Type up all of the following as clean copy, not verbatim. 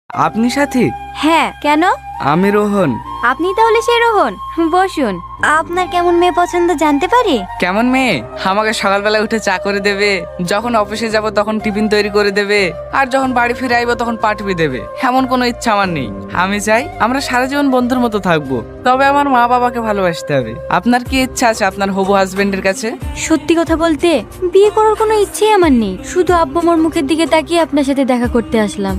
আপনি সাথী? হ্যাঁ, কেন? আমি রোহন। আপনি তাহলে সেই রোহন? বসুন। আপনার কেমন মেয়ে পছন্দ জানতে পারি? কেমন মেয়ে? আমাকে সকালবেলা উঠে চা করে দেবে, যখন অফিসে যাব তখন টিফিন তৈরি করে দেবে, আর যখন বাড়ি ফিরে আইব তখন পাঠিয়ে দেবে। এমন কোনো ইচ্ছা আমার নেই। আমি চাই আমরা সারা জীবন বন্ধুর মতো থাকবো, তবে আমার মা বাবাকে ভালোবাসতে হবে। আপনার কি ইচ্ছা আছে আপনার হবু হাজবেন্ডের কাছে? সত্যি কথা বলতে বিয়ে করার কোনো ইচ্ছেই আমার নেই, শুধু আব্বু আমার মুখের দিকে তাকিয়ে আপনার সাথে দেখা করতে আসলাম।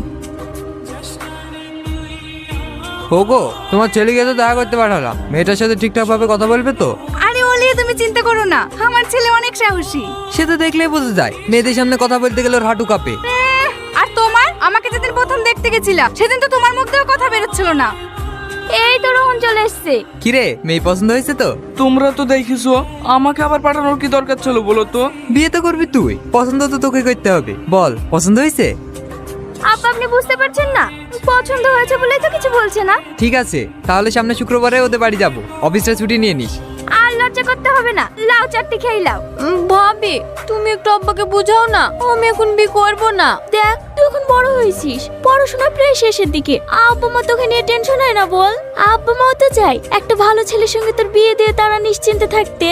ওগো, তোমার ছেলেকে তো দেখা করতে পাঠালাম, মেয়েটার সাথে ঠিকঠাক ভাবে কথা বলবে তো? আরে ওলিয়ে তুমি চিন্তা করো না, আমার ছেলে অনেক সাহসী। সে তো দেখলেই বোঝা যায়, মেয়েদের সামনে কথা বলতে গেলে ওর হাঁটু কাঁপে। আর তোমার, আমাকে যেদিন প্রথম দেখতে গেছিলাম সেদিন তো তোমার মুখ দিয়েও কথা বেরোচ্ছিল না। এই তো রোহন চলে এসছে। কিরে, মেয়ে পছন্দ হয়েছে তো? তোমরা তো দেখিছো, আমাকে আবার পাঠানোর কি দরকার ছিল বলো তো? বিয়ে তো করবি তুই, পছন্দ তো তোকে করতে হবে। বল, পছন্দ হয়েছে? আপা, আপনি বুঝতে পারছেন না, পছন্দ হয়েছে বলেই তো কিছু বলছে না। ঠিক আছে, তাহলে সামনে শুক্রবারে ওদের বাড়ি যাবো, অফিসটা ছুটি নিয়ে নিস। আর লজ্জা করতে হবে না, লাউ চারটি খেয়ে লাও। ভাবি, তুমি একটু আব্বাকে বুঝাও না, আমি এখন বিয়ে করবো না। দেখ, তুই এখন বড় হয়েছিস, পড়াশোনা প্রায় শেষের দিকে, আব্বা মা তোকে নিয়ে টেনশন হয় না বল? আব্বা মাও তো চাই একটা ভালো ছেলের সঙ্গে তোর বিয়ে দিয়ে তারা নিশ্চিন্তে থাকতে।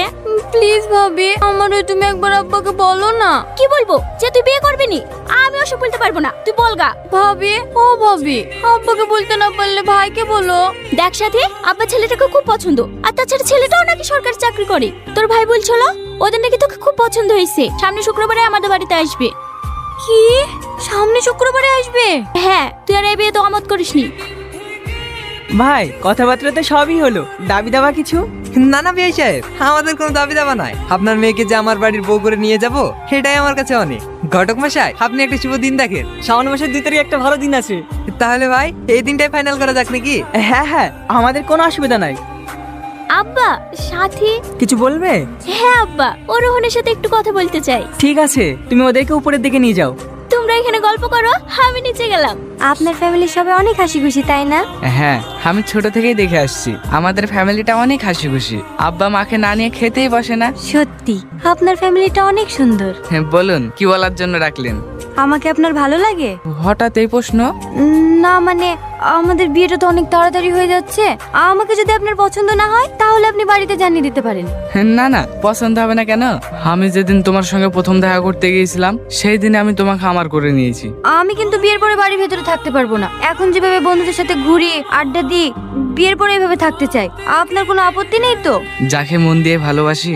প্লিজ ভাবি, আমারও তুমি একবার আব্বাকে বলো না। কি বলবো? যে তুই বিয়ে করবি নি? আমি ওসব বলতে পারবো না, তুই বলগা। ভাবি, ও ভাবি, আব্বাকে বলতে না পারলে ভাইকে বলো। দেখ সাথী, আব্বা ছেলেটাকে খুব পছন্দ, আর তাছাড়া ছেলেটাও নাকি সরকারি চাকরি করে। তোর ভাই বলছিল ওদের নাকি তোকে খুব পছন্দ হয়েছে, সামনে শুক্রবারে আমাদের বাড়িতে আসবে। কি? সামনে শুক্রবারে আসবে? হ্যাঁ, তুই আর এই বিয়ে তো আমত করিসনি। ভাই, কথাবার্তা তো সবই হলো, দাবি দাবা কিছু? না না বিয়ে সাহেব, আমাদের কোনো দাবি দাবা নাই। আপনার মেয়েকে যে আমার বাড়ির বউ করে নিয়ে যাব, সেটাই আমার কাছে অনেক। ঘটক মশাই, আপনি একটা শুভ দিন দেখেন। শ্রাবণ মাসের 2 তারিখ একটা ভালো দিন আছে। তাহলে ভাই, এই দিনটাই ফাইনাল করা যাক নাকি? হ্যাঁ হ্যাঁ, আমাদের কোনো অসুবিধা নাই। আব্বা, সাথী। কিছু বলবে? হ্যাঁ আব্বা, ও রোহনের সাথে একটু কথা বলতে চাই। ঠিক আছে, তুমি ওদেরকে উপরের দিকে নিয়ে যাও। তোমরা এখানে গল্প করো, আমি নিচে গেলাম। আপনার ফ্যামিলির সবাই অনেক হাসি খুশি, তাই না? হ্যাঁ, আমি ছোট থেকেই দেখে আসছি আমাদের ফ্যামিলিটা অনেক হাসি খুশি। আব্বা মাকে না নিয়ে খেতেই বসে না। সত্যি, আপনার ফ্যামিলিটা অনেক সুন্দর। হ্যাঁ, বলুন কি বলার জন্য রাখলেন? আমাকে আপনার ভালো লাগে? হঠাৎ এই প্রশ্ন? না মানে, আমাদের বিয়েটা তো অনেক তাড়াতাড়ি হয়ে যাচ্ছে। আমাকে যদি আপনার পছন্দ না হয় তাহলে আপনি বাড়িতে জানিয়ে দিতে পারেন। না না, পছন্দ হবে না কেন? আমি যেদিন তোমার সঙ্গে প্রথম দেখা করতে গিয়েছিলাম সেই দিনে আমি তোমাকে আমার করে নিয়েছি। আমি কিন্তু বিয়ের পরে বাড়ির ভেতরে থাকতে পারবো না। এখন যেভাবে বন্ধুদের সাথে ঘুরি, আড্ডা দিই, বিয়ের পরে এভাবে থাকতে চাই। আপনার কোনো আপত্তি নেই তো? যাকে মন দিয়ে ভালোবাসি